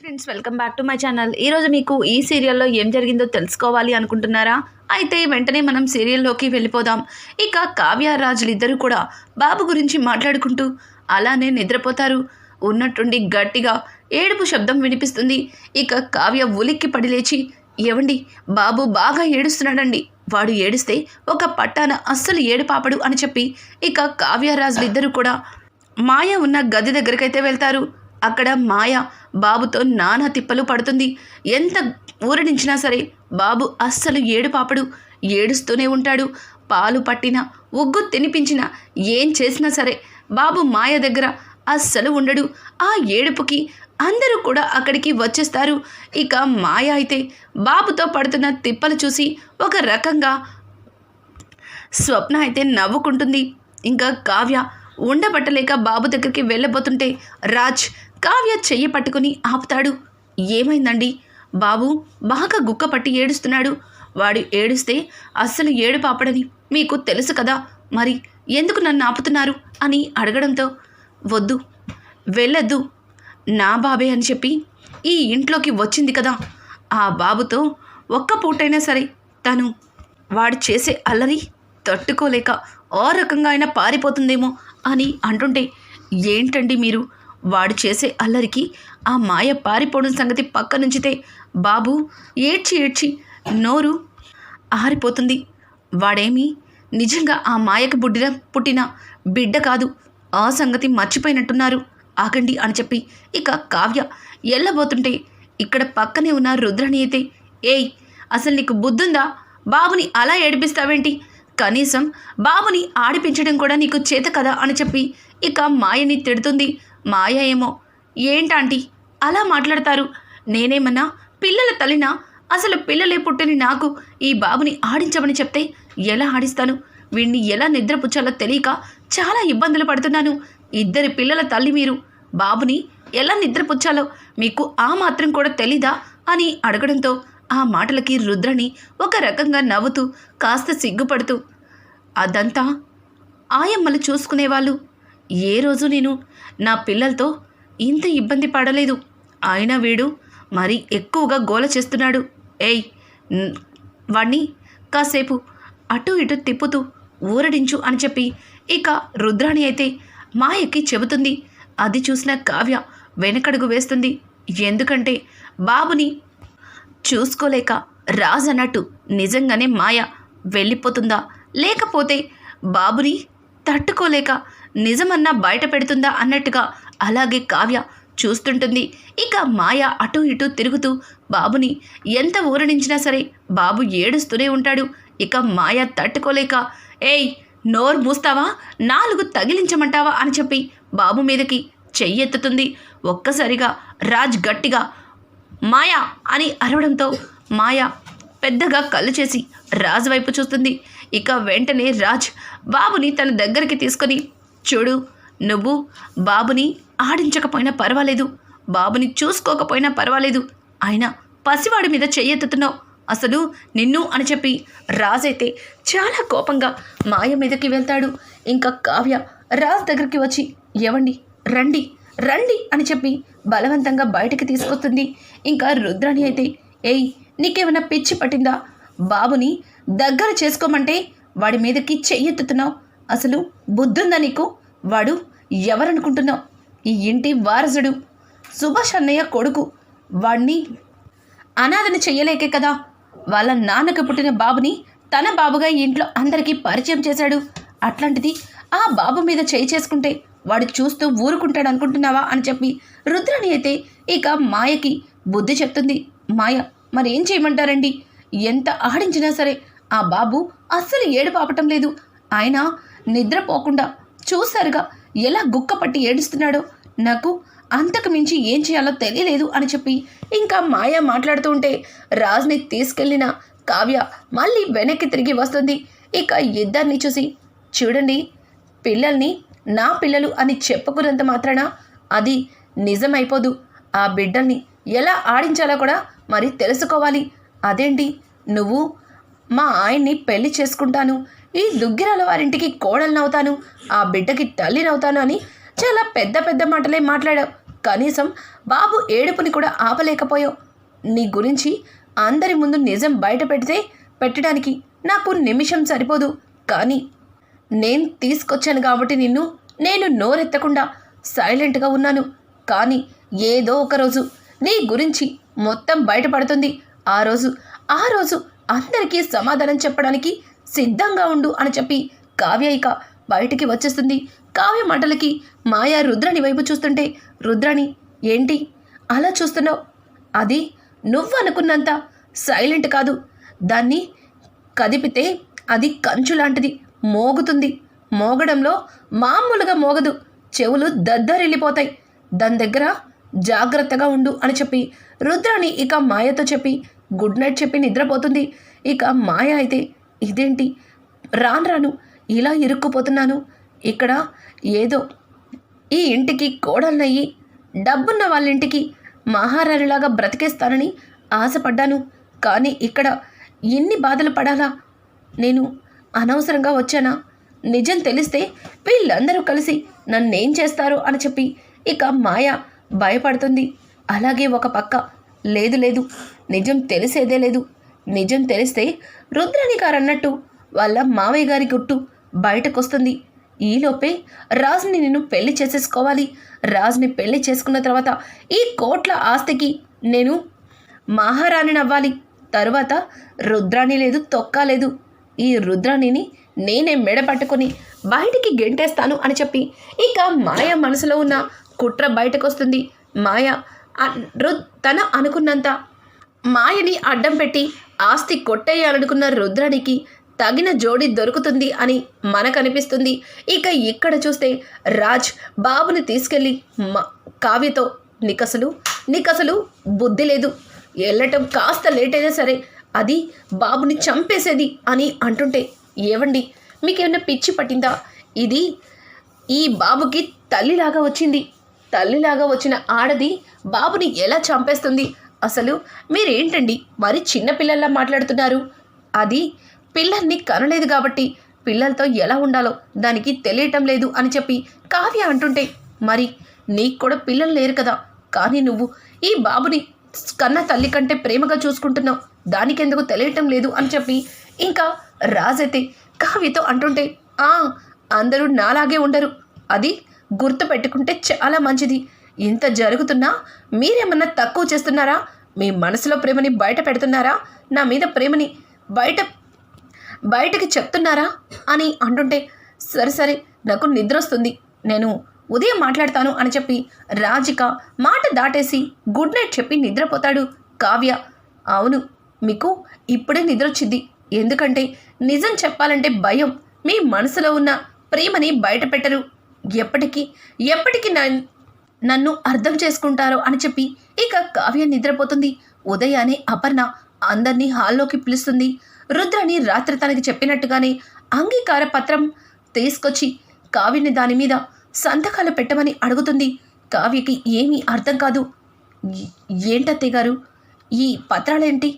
Friends, welcome back to my channel. ఈరోజు మీకు ఈ సీరియల్లో ఏం జరిగిందో తెలుసుకోవాలి అనుకుంటున్నారా? అయితే వెంటనే మనం సీరియల్లోకి వెళ్ళిపోదాం. ఇక కావ్య రాజులు ఇద్దరు కూడా బాబు గురించి మాట్లాడుకుంటూ అలానే నిద్రపోతారు. ఉన్నట్టుండి గట్టిగా ఏడుపు శబ్దం వినిపిస్తుంది. ఇక కావ్య ఉలిక్కి పడి లేచి, ఏవండి, బాబు బాగా ఏడుస్తున్నాడండి, వాడు ఏడిస్తే ఒక పట్టాన అస్సలు ఏడుపాపడు అని చెప్పి ఇక కావ్య రాజులు ఇద్దరు కూడా మాయ ఉన్న గది దగ్గరికైతే వెళ్తారు. అక్కడ మాయ బాబుతో నానా తిప్పలు పడుతుంది. ఎంత ఊరడించినా సరే బాబు అస్సలు ఏడుపాపడు, ఏడుస్తూనే ఉంటాడు. పాలు పట్టినా ఉగ్గు తినిపించినా ఏం చేసినా సరే బాబు మాయ దగ్గర అస్సలు ఉండడు. ఆ ఏడుపుకి అందరూ కూడా అక్కడికి వచ్చేస్తారు. ఇక మాయ అయితే బాబుతో పడుతున్న తిప్పలు చూసి ఒక రకంగా స్వప్న అయితే నవ్వుకుంటుంది. ఇంకా కావ్య ఉండబట్టలేక బాబు దగ్గరికి వెళ్ళబోతుంటే రాజ్ కావ్య చెయ్యి పట్టుకుని ఆపుతాడు. ఏమైందండి? బాబు బాగా గుక్క పట్టి ఏడుస్తున్నాడు. వాడు ఏడుస్తే అస్సలు ఏడు పాపడని మీకు తెలుసు కదా, మరి ఎందుకు నన్ను ఆపుతున్నారు అని అడగడంతో, వద్దు, వెళ్ళొద్దు, నా బాబే అని చెప్పి ఈ ఇంట్లోకి వచ్చింది కదా, ఆ బాబుతో ఒక్క పూటైనా సరే తను వాడు చేసే అల్లరి తట్టుకోలేక ఓ రకంగా అయినా పారిపోతుందేమో అని అంటుంటే, ఏంటండి మీరు, వాడు చేసే అల్లరికి ఆ మాయ పారిపోవడం సంగతి పక్క నుంచితే బాబు ఏడ్చి ఏడ్చి నోరు ఆరిపోతుంది. వాడేమి నిజంగా ఆ మాయకు పుట్టిన బిడ్డ కాదు, ఆ సంగతి మర్చిపోయినట్టున్నారు, ఆగండి అని చెప్పి ఇక కావ్య వెళ్ళబోతుంటే ఇక్కడ పక్కనే ఉన్న రుద్రని అయితే, ఏయ్, అసలు నీకు బుద్ధుందా? బాబుని అలా ఏడిపిస్తావేంటి? కనీసం బాబుని ఆడిపించడం కూడా నీకు చేత కదా అని చెప్పి ఇక మాయని తిడుతుంది. మాయ ఏమో, ఏంటాంటీ అలా మాట్లాడతారు, నేనేమన్నా పిల్లల తల్లినా? అసలు పిల్లలే పుట్టిన నాకు ఈ బాబుని ఆడించమని చెప్తే ఎలా ఆడిస్తాను? వీడిని ఎలా నిద్రపుచ్చాలో తెలియక చాలా ఇబ్బందులు పడుతున్నాను. ఇద్దరి పిల్లల తల్లి మీరు, బాబుని ఎలా నిద్రపుచ్చాలో మీకు ఆ మాత్రం కూడా తెలీదా అని అడగడంతో ఆ మాటలకి రుద్రని ఒక రకంగా నవ్వుతూ కాస్త సిగ్గుపడుతూ, అదంతా ఆయమ్మలు చూసుకునేవాళ్ళు, ఏ రోజు నేను నా పిల్లలతో ఇంత ఇబ్బంది పడలేదు. అయినా వీడు మరీ ఎక్కువగా గోల చేస్తున్నాడు. ఏయ్, వాణ్ణి కాసేపు అటు ఇటు తిప్పుతూ ఊరడించు అని చెప్పి ఇక రుద్రాణి అయితే మాయకి చెబుతుంది. అది చూసిన కావ్య వెనకడుగు వేస్తుంది. ఎందుకంటే బాబుని చూసుకోలేక రాజ్ అన్నట్టు నిజంగానే మాయ వెళ్ళిపోతుందా, లేకపోతే బాబుని తట్టుకోలేక నిజమన్నా బయట పెడుతుందా అన్నట్టుగా అలాగే కావ్య చూస్తుంటుంది. ఇక మాయ అటు ఇటు తిరుగుతూ బాబుని ఎంత ఊరడించినా సరే బాబు ఏడుస్తూనే ఉంటాడు. ఇక మాయ తట్టుకోలేక, ఏయ్, నోరు మూస్తావా, నాలుగు తగిలించమంటావా అని చెప్పి బాబు మీదకి చెయ్యెత్తుతుంది. ఒక్కసారిగా రాజ్ గట్టిగా మాయా అని అరవడంతో మాయ పెద్దగా కళ్ళు చేసి రాజ్ వైపు చూస్తుంది. ఇక వెంటనే రాజ్ బాబుని తన దగ్గరికి తీసుకొని, చూడు, నువ్వు బాబుని ఆడించకపోయినా పర్వాలేదు, బాబుని చూసుకోకపోయినా పర్వాలేదు, అయినా పసివాడి మీద చెయ్యెత్తుతున్నావు, అసలు నిన్ను అని చెప్పి రాజ్ అయితే చాలా కోపంగా మాయ మీదకి వెళ్తాడు. ఇంకా కావ్య రాజ్ దగ్గరికి వచ్చి, ఏవండి, రండి రండి అని చెప్పి బలవంతంగా బయటకు తీసుకొస్తుంది. ఇంకా రుద్రాణి అయితే, ఏయ్, నీకేమైనా పిచ్చి పట్టిందా? బాబుని దగ్గర చేసుకోమంటే వాడి మీదకి చెయ్యెత్తుతున్నావు, అసలు బుద్ధుందా నీకు? వాడు ఎవరనుకుంటున్నావు? ఈ ఇంటి వారసుడు, సుభాష్ అన్నయ్య కొడుకు. వాడిని అనాథని చెయ్యలేకే కదా వాళ్ళ నాన్నకు పుట్టిన బాబుని తన బాబుగా ఇంట్లో అందరికీ పరిచయం చేశాడు. అట్లాంటిది ఆ బాబు మీద చేయి చేసుకుంటే వాడు చూస్తూ ఊరుకుంటాడు అనుకుంటున్నావా అని చెప్పి రుద్రాణి అయితే ఇక మాయకి బుద్ధి చెప్తుంది. మాయ, మరేం చేయమంటారండి? ఎంత ఆడించినా సరే ఆ బాబు అస్సలు ఏడు పాపటం లేదు. ఆయన నిద్రపోకుండా చూసారుగా ఎలా గుక్క పట్టి ఏడుస్తున్నాడో, నాకు అంతకు మించి ఏం చేయాలో తెలియలేదు అని చెప్పి ఇంకా మాయ మాట్లాడుతూ ఉంటే రాజ్ని తీసుకెళ్ళిన కావ్య మళ్ళీ వెనక్కి తిరిగి వస్తుంది. ఇక ఇద్దరిని చూసి, చూడండి, పిల్లల్ని నా పిల్లలు అని చెప్పుకున్నంత మాత్రాన అది నిజమైపోదు. ఆ బిడ్డల్ని ఎలా ఆడించాలో కూడా మరి తెలుసుకోవాలి. అదేంటి, నువ్వు మా ఆయన్ని పెళ్లి చేసుకుంటాను, ఈ దుగ్గిరాల వారింటికి కోడలనవుతాను, ఆ బిడ్డకి తల్లినవుతాను అని చాలా పెద్ద పెద్ద మాటలే మాట్లాడావు. కనీసం బాబు ఏడుపుని కూడా ఆపలేకపోయావు. నీ గురించి అందరి ముందు నిజం బయట పెట్టడానికి నాకు నిమిషం సరిపోదు. కానీ నేను తీసుకొచ్చాను కాబట్టి నేను నోరెత్తకుండా సైలెంట్గా ఉన్నాను. కానీ ఏదో ఒకరోజు నీ గురించి మొత్తం బయటపడుతుంది. ఆ రోజు అందరికీ సమాధానం చెప్పడానికి సిద్ధంగా ఉండు అని చెప్పి కావ్య ఇక బయటికి వచ్చేస్తుంది. కావ్య మాటలకి మాయ రుద్రాణి వైపు చూస్తుంటే, రుద్రాణి ఏంటి అలా చూస్తున్నావు? అది నువ్వు అనుకున్నంత సైలెంట్ కాదు. దాన్ని కదిపితే అది కంచు లాంటిది, మోగుతుంది. మోగడంలో మామూలుగా మోగదు, చెవులు దద్దరిల్లిపోతాయి. దాని దగ్గర జాగ్రత్తగా ఉండు అని చెప్పి రుద్రాణి ఇక మాయతో చెప్పి గుడ్ నైట్ చెప్పి నిద్రపోతుంది. ఇక మాయ అయితే ఇదేంటి రాను ఇలా ఇరుక్కుపోతున్నాను, ఇక్కడ ఏదో ఈ ఇంటికి కోడలనయ్యి డబ్బున్న వాళ్ళ ఇంటికి మహారాణిలాగా బ్రతికేస్తానని ఆశపడ్డాను. కానీ ఇక్కడ ఎన్ని బాధలు పడాలా? నేను అనవసరంగా వచ్చానా? నిజం తెలిస్తే వీళ్ళందరూ కలిసి నన్నేం చేస్తారు అని చెప్పి ఇక మాయ భయపడుతుంది. అలాగే ఒక పక్క లేదు నిజం తెలిసేదే లేదు. నిజం తెలిస్తే రుద్రాణి గారు అన్నట్టు వాళ్ళ మావయ్య గారి గుట్టు బయటకొస్తుంది. ఈలోపే రాజుని నేను పెళ్లి చేసేసుకోవాలి. రాజుని పెళ్లి చేసుకున్న తర్వాత ఈ కోట్ల ఆస్తికి నేను మహారాణిని అవ్వాలి. తరువాత రుద్రాణి లేదు, తొక్క లేదు. ఈ రుద్రాణిని నేనే మెడ పట్టుకొని బయటికి గెంటేస్తాను అని చెప్పి ఇక మాయ మనసులో ఉన్న కుట్ర బయటకొస్తుంది. మాయ తన అనుకున్నంత మాయని అడ్డం పెట్టి ఆస్తి కొట్టేయాలనుకున్న రుద్రానికి తగిన జోడి దొరుకుతుంది అని మనకనిపిస్తుంది. ఇక ఇక్కడ చూస్తే రాజ్ బాబుని తీసుకెళ్ళి కావ్యతో నీకసలు బుద్ధి లేదు, వెళ్ళటం కాస్త లేట్ అయినా సరే అది బాబుని చంపేసేది అని అంటుంటే, ఏవండి మీకేమన్నా పిచ్చి పట్టిందా? ఇది ఈ బాబుకి తల్లిలాగా వచ్చింది. తల్లిలాగా వచ్చిన ఆడది బాబుని ఎలా చంపేస్తుంది? అసలు మీరేంటండి మరి చిన్నపిల్లల్లా మాట్లాడుతున్నారు? అది పిల్లల్ని కనలేదు కాబట్టి పిల్లలతో ఎలా ఉండాలో దానికి తెలియటం లేదు అని చెప్పి కావ్య అంటుంటే, మరి నీకు కూడా పిల్లలు లేరు కదా, కానీ నువ్వు ఈ బాబుని కన్న తల్లి కంటే ప్రేమగా చూసుకుంటున్నావు, దానికెందుకు తెలియటం లేదు అని చెప్పి ఇంకా రాజైతే కావ్యతో అంటుంటే, అందరూ నాలాగే ఉండరు, అది గుర్తు పెట్టుకుంటే చాలా మంచిది. ఇంత జరుగుతున్నా మీరేమన్నా తక్కువ చేస్తున్నారా? మీ మనసులో ప్రేమని బయట పెడుతున్నారా? నా మీద ప్రేమని బయటకి చెప్తున్నారా అని అంటుంటే, సరే నాకు నిద్ర వస్తుంది, నేను ఉదయం మాట్లాడతాను అని చెప్పి రాజిక మాట దాటేసి గుడ్ నైట్ చెప్పి నిద్రపోతాడు. కావ్య, అవును మీకు ఇప్పుడే నిద్ర వచ్చింది, ఎందుకంటే నిజం చెప్పాలంటే భయం. మీ మనసులో ఉన్న ప్రేమని బయట పెట్టరు, ఎప్పటికీ నన్ను అర్థం చేసుకుంటారో అని చెప్పి ఇక కావ్య నిద్రపోతుంది. ఉదయాన్నే అపర్ణ అందరినీ హాల్లోకి పిలుస్తుంది. రుద్రని రాత్రి తనకి చెప్పినట్టుగానే అంగీకార పత్రం తీసుకొచ్చి కావ్యని దాని మీద సంతకాలు పెట్టమని అడుగుతుంది. కావ్యకి ఏమీ అర్థం కాదు. ఏంటత్తయ్య గారు, ఈ పత్రాలేంటి,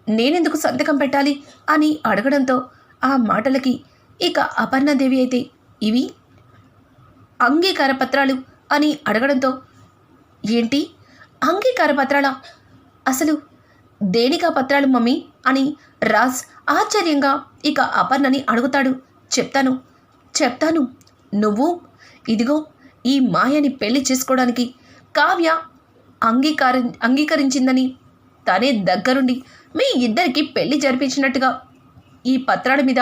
నేనెందుకు సంతకం పెట్టాలి అని అడగడంతో ఆ మాటలకి ఇక అపర్ణాదేవి అయితే ఇవి అంగీకార పత్రాలు అని అడగడంతో, ఏంటి అంగీకార పత్రాలా? అసలు దేనికా పత్రాలు మమ్మీ అని రాజ్ ఆశ్చర్యంగా ఇక అపర్ణని అడుగుతాడు. చెప్తాను నువ్వు ఇదిగో ఈ మాయని పెళ్లి చేసుకోవడానికి కావ్య అంగీకరించిందని తనే దగ్గరుండి మీ ఇద్దరికి పెళ్లి జరిపించినట్టుగా ఈ పత్రాల మీద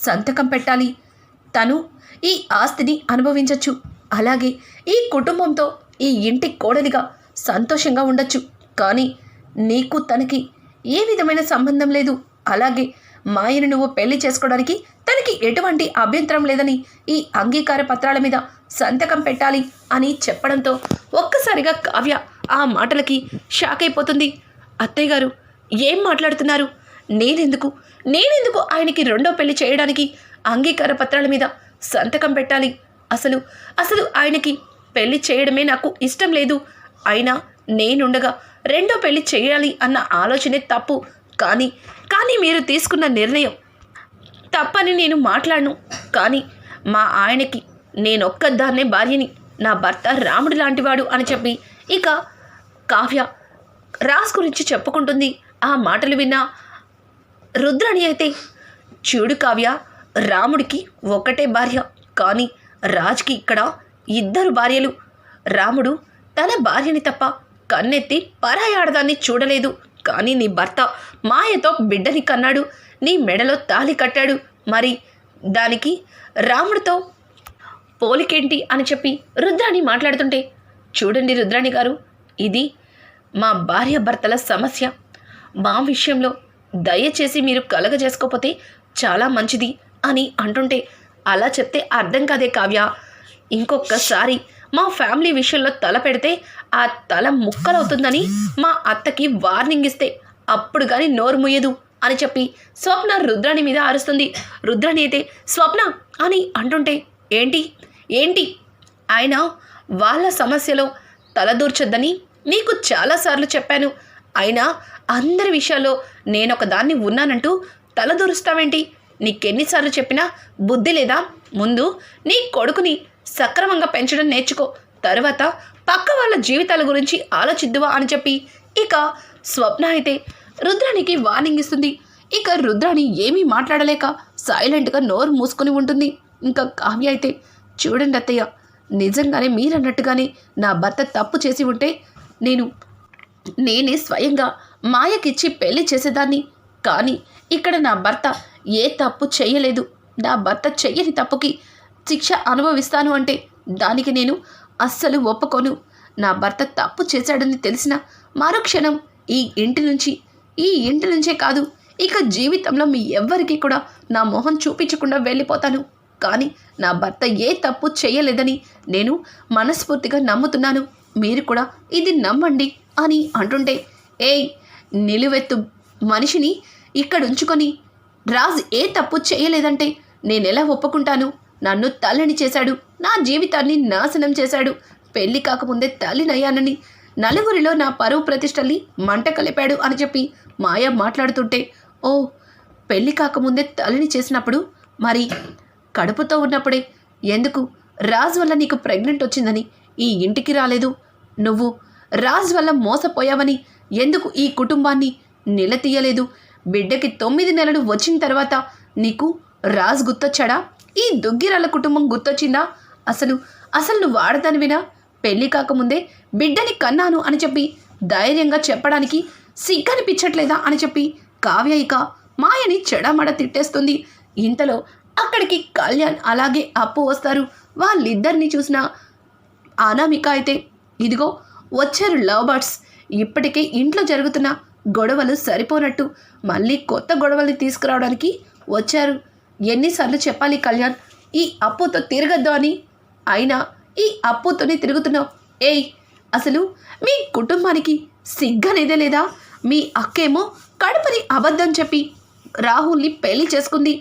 సంతకం పెట్టాలి. తను ఈ ఆస్తిని అనుభవించవచ్చు, అలాగే ఈ కుటుంబంతో ఈ ఇంటి కోడలిగా సంతోషంగా ఉండొచ్చు. కానీ నీకు తనకి ఏ విధమైన సంబంధం లేదు. అలాగే మాయను నువ్వు పెళ్లి చేసుకోవడానికి తనకి ఎటువంటి అభ్యంతరం లేదని ఈ అంగీకార పత్రాల మీద సంతకం పెట్టాలి అని చెప్పడంతో ఒక్కసారిగా కావ్య ఆ మాటలకి షాక్ అయిపోతుంది. అత్తయ్య గారు ఏం మాట్లాడుతున్నారు? నేనెందుకు ఆయనకి రెండో పెళ్లి చేయడానికి అంగీకార పత్రాల మీద సంతకం పెట్టాలి? అసలు ఆయనకి పెళ్లి చేయడమే నాకు ఇష్టం లేదు. అయినా నేనుండగా రెండో పెళ్లి చేయాలి అన్న ఆలోచనే తప్పు. కానీ మీరు తీసుకున్న నిర్ణయం తప్పని నేను మాట్లాడను. కానీ మా ఆయనకి నేనొక్కదాన్నే భార్యని, నా భర్త రాముడు లాంటివాడు అని చెప్పి ఇక కావ్య రాజ్ గురించి చెప్పుకుంటుంది. ఆ మాటలు విన్న రుద్రాణి అయితే, చూడు కావ్య, రాముడికి ఒకటే భార్య, కానీ రాజ్కి ఇక్కడ 2 భార్యలు. రాముడు తన భార్యని తప్ప కన్నెత్తి పరాయి ఆడదాన్ని చూడలేదు. కానీ నీ భర్త మాయతో బిడ్డని కన్నాడు, నీ మెడలో తాళి కట్టాడు. మరి దానికి రాముడితో పోలికేంటి అని చెప్పి రుద్రాణి మాట్లాడుతుంటే, చూడండి రుద్రాణి గారు, ఇది మా భార్య భర్తల సమస్య. మా విషయంలో దయచేసి మీరు కలగజేసుకోకపోతే చాలా మంచిది అని అంటుంటే, అలా చెప్తే అర్థం కాదే కావ్య, ఇంకొకసారి మా ఫ్యామిలీ విషయంలో తల పెడితే ఆ తల ముక్కలవుతుందని మా అత్తకి వార్నింగ్ ఇస్తే అప్పుడు కానీ నోరు ముయ్యదు అని చెప్పి స్వప్న రుద్రాణి మీద అరుస్తుంది. రుద్రాణి అయితే స్వప్న అని అంటుంటే, ఏంటి ఏంటి ఆయన వాళ్ళ సమస్యలో తలదూర్చొద్దని నీకు చాలాసార్లు చెప్పాను. అయినా అందరి విషయాల్లో నేనొక దాన్ని ఉన్నానంటూ తలదూరుస్తావేంటి? నీకెన్నిసార్లు చెప్పినా బుద్ధి లేదా? ముందు నీ కొడుకుని సక్రమంగా పెంచడం నేర్చుకో, తర్వాత పక్క వాళ్ళ జీవితాల గురించి ఆలోచిద్దువా అని చెప్పి ఇక స్వప్న అయితే రుద్రానికి వార్నింగ్ ఇస్తుంది. ఇక రుద్రాణి ఏమీ మాట్లాడలేక సైలెంట్గా నోరు మూసుకొని ఉంటుంది. ఇంకా కావ్య అయితే, చూడండి అత్తయ్య, నిజంగానే మీరన్నట్టుగానే నా భర్త తప్పు చేసి ఉంటే నేనే స్వయంగా మాయకిచ్చి పెళ్లి చేసేదాన్ని. కానీ ఇక్కడ నా భర్త ఏ తప్పు చెయ్యలేదు. నా భర్త చెయ్యని తప్పుకి శిక్ష అనుభవిస్తాను అంటే దానికి నేను అస్సలు ఒప్పుకోను. నా భర్త తప్పు చేశాడని తెలిసిన మరుక్షణం ఈ ఇంటి నుంచే కాదు, ఇక జీవితంలో మీ ఎవ్వరికీ కూడా నా మొహం చూపించకుండా వెళ్ళిపోతాను. కానీ నా భర్త ఏ తప్పు చేయలేదని నేను మనస్ఫూర్తిగా నమ్ముతున్నాను. మీరు కూడా ఇది నమ్మండి అని అంటుంటే, ఏయ్, నిలువెత్తు మనిషిని ఇక్కడ ఉంచుకొని రాజ్ ఏ తప్పు చేయలేదంటే నేనెలా ఒప్పుకుంటాను? నన్ను తల్లిని చేశాడు, నా జీవితాన్ని నాశనం చేశాడు, పెళ్లి కాకముందే తల్లినయ్యానని నలుగురిలో నా పరువు ప్రతిష్టల్ని మంట కలిపాడు అని చెప్పి మాయ మాట్లాడుతుంటే, ఓ, పెళ్లి కాకముందే తల్లిని చేసినప్పుడు మరి కడుపుతో ఉన్నప్పుడే ఎందుకు రాజ్ వల్ల నీకు ప్రెగ్నెంట్ వచ్చిందని ఈ ఇంటికి రాలేదు? నువ్వు రాజ్ వల్ల మోసపోయావని ఎందుకు ఈ కుటుంబాన్ని నిలదీయలేదు? బిడ్డకి 9 నెలలు వచ్చిన తర్వాత నీకు రాజ్ గుర్తొచ్చాడా? ఈ దుగ్గిరాల కుటుంబం గుర్తొచ్చిందా? అసలు నువ్వు ఆడదానివినా? పెళ్లి కాకముందే బిడ్డని కన్నాను అని చెప్పి ధైర్యంగా చెప్పడానికి సిగ్గనిపించట్లేదా అని చెప్పి కావ్య ఇక మాయని చెడమడ తిట్టేస్తుంది. ఇంతలో అక్కడికి కళ్యాణ్ అలాగే అప్పు వస్తారు. వాళ్ళిద్దరిని చూసిన అనామిక అయితే, ఇదిగో వచ్చారు లవ్ బర్డ్స్. ఇప్పటికే ఇంట్లో జరుగుతున్న గొడవలు సరిపోనట్టు మళ్ళీ కొత్త గొడవల్ని తీసుకురావడానికి వచ్చారు. ఎన్నిసార్లు చెప్పాలి కళ్యాణ్, ఈ అప్పుతో తిరగద్దు అని? అయినా ఈ అప్పుతోనే తిరుగుతున్నావు. ఏయ్, అసలు మీ కుటుంబానికి సిగ్గనేదే లేదా? మీ అక్కేమో కడుపని అబద్ధం చెప్పి రాహుల్ని పెళ్లి చేసుకుంది.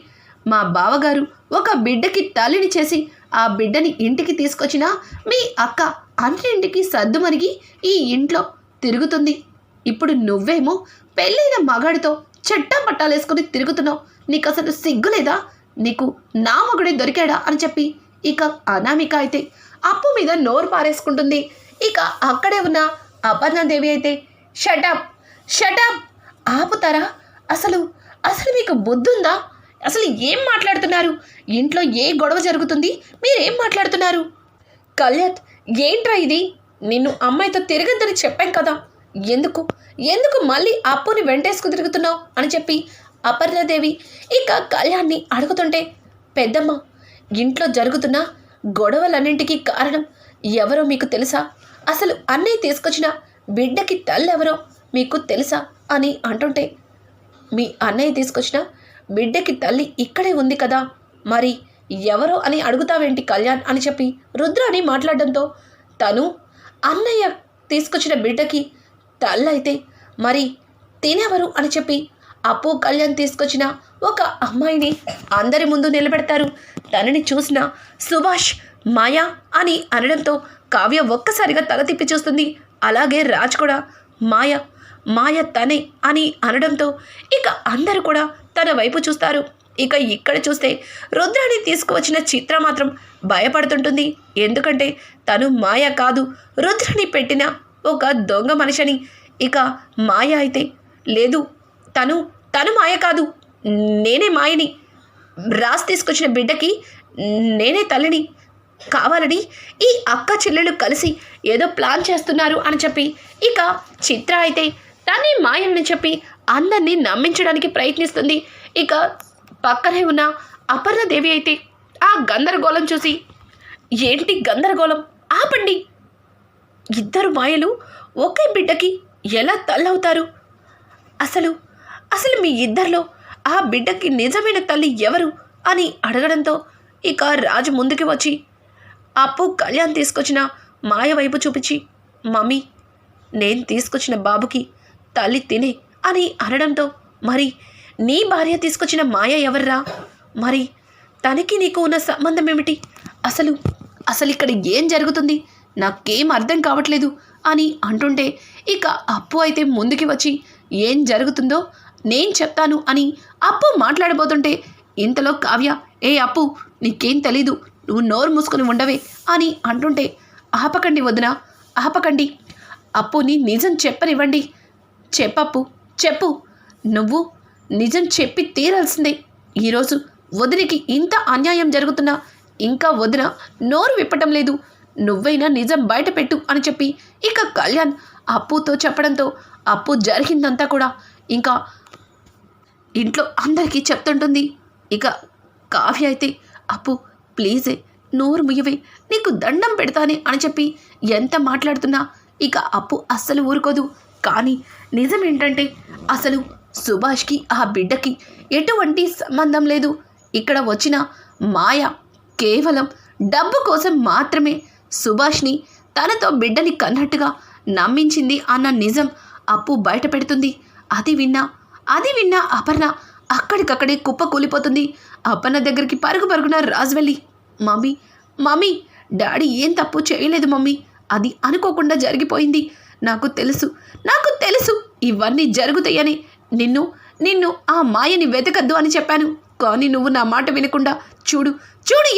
మా బావగారు ఒక బిడ్డకి తల్లిని చేసి ఆ బిడ్డని ఇంటికి తీసుకొచ్చినా మీ అక్క అన్నింటికి సర్దుమరిగి ఈ ఇంట్లో తిరుగుతుంది. ఇప్పుడు నువ్వేమో పెళ్ళైన మగాడితో చెట్టా పట్టాలేసుకుని తిరుగుతున్నావు. నీకు అసలు సిగ్గులేదా? నీకు నా మగుడే దొరికాడా అని చెప్పి ఇక అనామిక అయితే అప్పు మీద నోరు పారేసుకుంటుంది. ఇక అక్కడే ఉన్న అపర్ణాదేవి అయితే, షటప్ షటప్, ఆపుతారా? అసలు మీకు బుద్ధుందా? అసలు ఏం మాట్లాడుతున్నారు? ఇంట్లో ఏ గొడవ జరుగుతుంది, మీరేం మాట్లాడుతున్నారు? కళ్యాణ్, ఏంట్రా ఇది? నిన్ను అమ్మాయితో తిరగద్దని చెప్పాం కదా, ఎందుకు మళ్ళీ అప్పుని వెంటేసుకు తిరుగుతున్నావు అని చెప్పి అపర్ణాదేవి ఇక కళ్యాణ్ని అడుగుతుంటే, పెద్దమ్మ, ఇంట్లో జరుగుతున్న గొడవలన్నింటికీ కారణం ఎవరో మీకు తెలుసా? అసలు అన్నయ్య తీసుకొచ్చిన బిడ్డకి తల్లెవరో మీకు తెలుసా అని అంటుంటే, మీ అన్నయ్య తీసుకొచ్చిన బిడ్డకి తల్లి ఇక్కడే ఉంది కదా, మరి ఎవరో అని అడుగుతావేంటి కళ్యాణ్ అని చెప్పి రుద్రాణి మాట్లాడడంతో, తను అన్నయ్య తీసుకొచ్చిన బిడ్డకి తల్లైతే మరి తినెవరు అని చెప్పి అప్పు కళ్యాణ్ తీసుకొచ్చిన ఒక అమ్మాయిని అందరి ముందు నిలబెడతారు. తనని చూసిన సుభాష్ మాయా అని అనడంతో కావ్య ఒక్కసారిగా తల తిప్పి చూస్తుంది. అలాగే రాజ్ కూడా మాయ తనే అని అనడంతో ఇక అందరూ కూడా తన వైపు చూస్తారు. ఇక ఇక్కడ చూస్తే రుద్రాణి తీసుకువచ్చిన చిత్ర మాత్రం భయపడుతుంటుంది. ఎందుకంటే తను మాయ కాదు, రుద్రాణి పెట్టిన ఒక దొంగ మనిషిని. ఇక మాయ అయితే లేదు, తను తను మాయ కాదు, నేనే మాయని, రాసి తీసుకొచ్చిన బిడ్డకి నేనే తల్లిని, కావాలని ఈ అక్క చెల్లెలు కలిసి ఏదో ప్లాన్ చేస్తున్నారు అని చెప్పి ఇక చిత్ర అయితే తనే మాయని చెప్పి అందరినీ నమ్మించడానికి ప్రయత్నిస్తుంది. ఇక పక్కనే ఉన్న అపర్ణదేవి అయితే ఆ గందరగోళం చూసి, ఏంటి గందరగోళం, ఆపండి, ఇద్దరు మాయలు ఒకే బిడ్డకి ఎలా తల్లవుతారు? అసలు అసలు మీ ఇద్దరిలో ఆ బిడ్డకి నిజమైన తల్లి ఎవరు అని అడగడంతో ఇక రాజు ముందుకి వచ్చి అప్పు కళ్యాణ్ తీసుకొచ్చిన మాయ వైపు చూపించి, మమ్మీ, నేను తీసుకొచ్చిన బాబుకి తల్లి తినే అని అనడంతో, మరి నీ భార్య తీసుకొచ్చిన మాయ ఎవర్రా? మరి తనకి నీకు ఉన్న సంబంధం ఏమిటి? అసలు అసలు ఇక్కడ ఏం జరుగుతుంది? నాకేం అర్థం కావట్లేదు అని అంటుంటే ఇక అప్పు అయితే ముందుకి వచ్చి ఏం జరుగుతుందో నేను చెప్తాను అని అప్పు మాట్లాడబోతుంటే ఇంతలో కావ్య, ఏ అప్పు, నీకేం తెలీదు, నువ్వు నోరు మూసుకొని ఉండవే అని అంటుంటే, ఆపకండి వదినా, ఆపకండి, అప్పుని నిజం చెప్పనివ్వండి, చెప్పప్పు, చెప్పు, నువ్వు నిజం చెప్పి తీరాల్సిందే. ఈరోజు వదినికి ఇంత అన్యాయం జరుగుతున్నా ఇంకా వదిన నోరు విప్పటం లేదు, నువ్వైనా నిజం బయట పెట్టు అని చెప్పి ఇక కళ్యాణ్ అప్పుతో చెప్పడంతో అప్పు జరిగిందంతా కూడా ఇంకా ఇంట్లో అందరికీ చెప్తుంటుంది. ఇక కావ్య అయితే, అప్పు ప్లీజే, నోరు ముయ్యవే, నీకు దండం పెడతానే అని చెప్పి ఎంత మాట్లాడుతున్నా ఇక అప్పు అస్సలు ఊరుకోదు. కానీ నిజం ఏంటంటే అసలు సుభాష్కి ఆ బిడ్డకి ఎటువంటి సంబంధం లేదు. ఇక్కడ వచ్చిన మాయ కేవలం డబ్బు కోసం మాత్రమే సుభాష్ని తనతో బిడ్డని కన్నట్టుగా నమ్మించింది అన్న నిజం అప్పు బయట పెడుతుంది. అది విన్నా అపర్ణ అక్కడికక్కడే కుప్ప కూలిపోతుంది. అపర్ణ దగ్గరికి పరుగున రాజు వెళ్ళి, మమ్మీ, డాడీ ఏం తప్పు చేయలేదు మమ్మీ, అది అనుకోకుండా జరిగిపోయింది, నాకు తెలుసు ఇవన్నీ జరుగుతాయని, నిన్ను ఆ మాయని వెతకద్దు అని చెప్పాను, కానీ నువ్వు నా మాట వినకుండా చూడు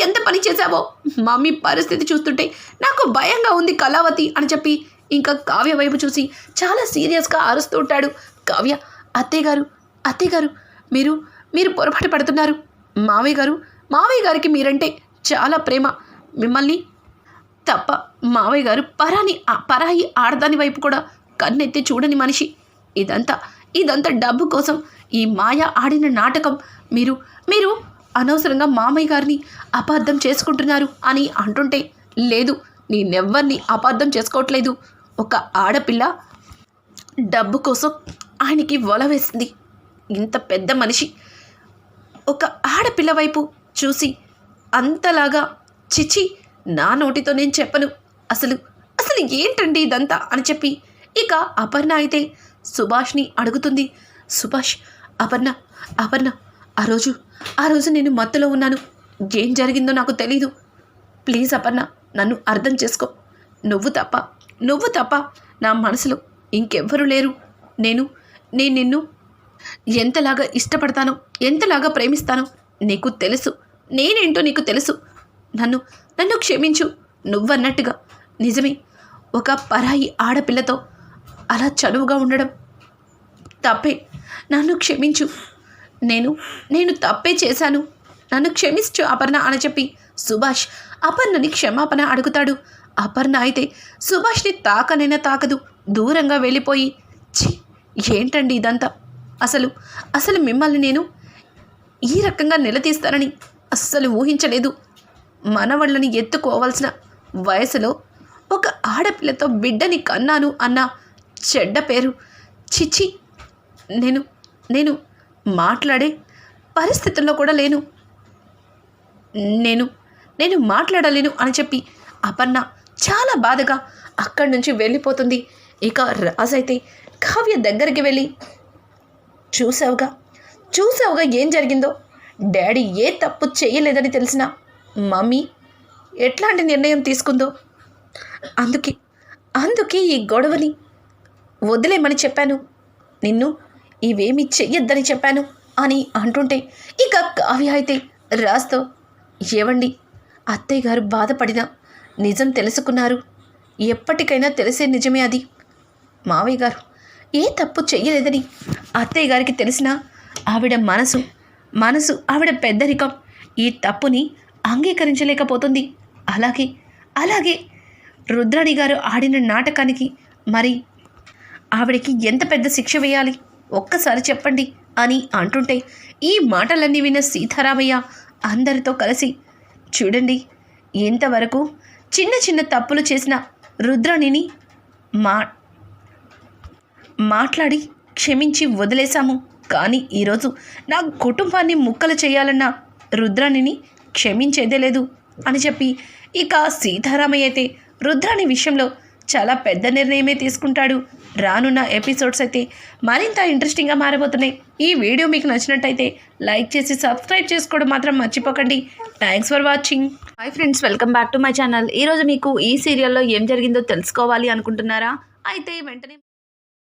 ఎంత పని చేశావో, మమ్మీ పరిస్థితి చూస్తుంటే నాకు భయంగా ఉంది కళావతి అని చెప్పి ఇంకా కావ్య వైపు చూసి చాలా సీరియస్గా అరుస్తూ ఉంటాడు. కావ్య, అత్తయ్య గారు మీరు పొరపాటు పడుతున్నారు, మావయ్య గారికి మీరంటే చాలా ప్రేమ, మిమ్మల్ని తప్ప మావయ్య గారు పరాయి ఆడదాని వైపు కూడా కన్నెత్తి చూడని మనిషి, ఇదంతా డబ్బు కోసం ఈ మాయ ఆడిన నాటకం, మీరు అనవసరంగా మామయ్య గారిని అపార్థం చేసుకుంటున్నారు అని అంటుంటే, లేదు, నేనెవ్వరిని అపార్థం చేసుకోవట్లేదు, ఒక ఆడపిల్ల డబ్బు కోసం ఆయనకి వల వేసింది, ఇంత పెద్ద మనిషి ఒక ఆడపిల్ల వైపు చూసి అంతలాగా, చిచి, నా నోటితో నేను చెప్పను, అసలు ఏంటండి ఇదంతా అని చెప్పి ఇక అపర్ణ అయితే సుభాష్ని అడుగుతుంది. సుభాష్, అపర్ణ, ఆ రోజు నేను మత్తులో ఉన్నాను, ఏం జరిగిందో నాకు తెలీదు, ప్లీజ్ అపర్ణ, నన్ను అర్థం చేసుకో, నువ్వు తప్ప నా మనసులో ఇంకెవ్వరూ లేరు, నేను నిన్ను ఎంతలాగా ఇష్టపడతానో, ఎంతలాగా ప్రేమిస్తానో నీకు తెలుసు, నేనేంటో నీకు తెలుసు, నన్ను క్షమించు, నువ్వన్నట్టుగా నిజమే, ఒక పరాయి ఆడపిల్లతో అలా చనువుగా ఉండడం తప్పే, నన్ను క్షమించు, నేను తప్పే చేశాను, నన్ను క్షమించు అపర్ణ అని చెప్పి సుభాష్ అపర్ణని క్షమాపణ అడుగుతాడు. అపర్ణ అయితే సుభాష్ని తాకనైనా తాకదు, దూరంగా వెళ్ళిపోయి, ఛీ, ఏంటండి ఇదంతా, అసలు మిమ్మల్ని నేను ఈ రకంగా నిలదీస్తానని అస్సలు ఊహించలేదు, మనవళ్ళని ఎత్తుకోవాల్సిన వయసులో ఒక ఆడపిల్లతో బిడ్డని కన్నాను అన్న చెడ్డ పేరు, చిచ్చి, నేను మాట్లాడే పరిస్థితుల్లో కూడా లేను, నేను మాట్లాడలేను అని చెప్పి అపర్ణ చాలా బాధగా అక్కడి నుంచి వెళ్ళిపోతుంది. ఇక రాజైతే కావ్య దగ్గరికి వెళ్ళి, చూసావుగా ఏం జరిగిందో, డాడీ ఏ తప్పు చేయలేదని తెలిసినా మమ్మీ ఎట్లాంటి నిర్ణయం తీసుకుందో, అందుకే ఈ గొడవని వదిలేమని చెప్పాను, నిన్ను ఇవేమీ చెయ్యొద్దని చెప్పాను అని అంటుంటే ఇక కావ్య అయితే రాజ్తో, ఏవండి, అత్తయ్య గారు బాధపడినా నిజం తెలుసుకున్నారు, ఎప్పటికైనా తెలిసే నిజమే అది, మావయ్య గారు ఏ తప్పు చెయ్యలేదని అత్తయ్య గారికి తెలిసినా ఆవిడ మనసు ఆవిడ పెద్దరికం ఈ తప్పుని అంగీకరించలేకపోతుంది. అలాగే రుద్రాణి గారు ఆడిన నాటకానికి మరి ఆవిడకి ఎంత పెద్ద శిక్ష వేయాలి ఒక్కసారి చెప్పండి అని అంటుంటే ఈ మాటలన్నీ విన్న సీతారామయ్య అందరితో కలిసి, చూడండి, ఇంతవరకు చిన్న తప్పులు చేసిన రుద్రాణిని మాట్లాడి క్షమించి వదిలేశాము. కానీ ఈరోజు నా కుటుంబాన్ని ముక్కలు చేయాలన్న రుద్రాణిని క్షమించేదే లేదు అని చెప్పి ఇక సీతారామయ్య అయితే రుద్రాణి విషయంలో చాలా పెద్ద నిర్ణయమే తీసుకుంటాడు. రానున్న ఎపిసోడ్స్ అయితే మరింత ఇంట్రెస్టింగ్గా మారబోతున్నాయి. ఈ వీడియో మీకు నచ్చినట్టయితే లైక్ చేసి సబ్స్క్రైబ్ చేసుకోవడం మాత్రం మర్చిపోకండి. Thanks for watching. Hi friends, welcome back to my channel. ఈరోజు మీకు ఈ సీరియల్లో ఏం జరిగిందో తెలుసుకోవాలి అనుకుంటున్నారా? అయితే వెంటనే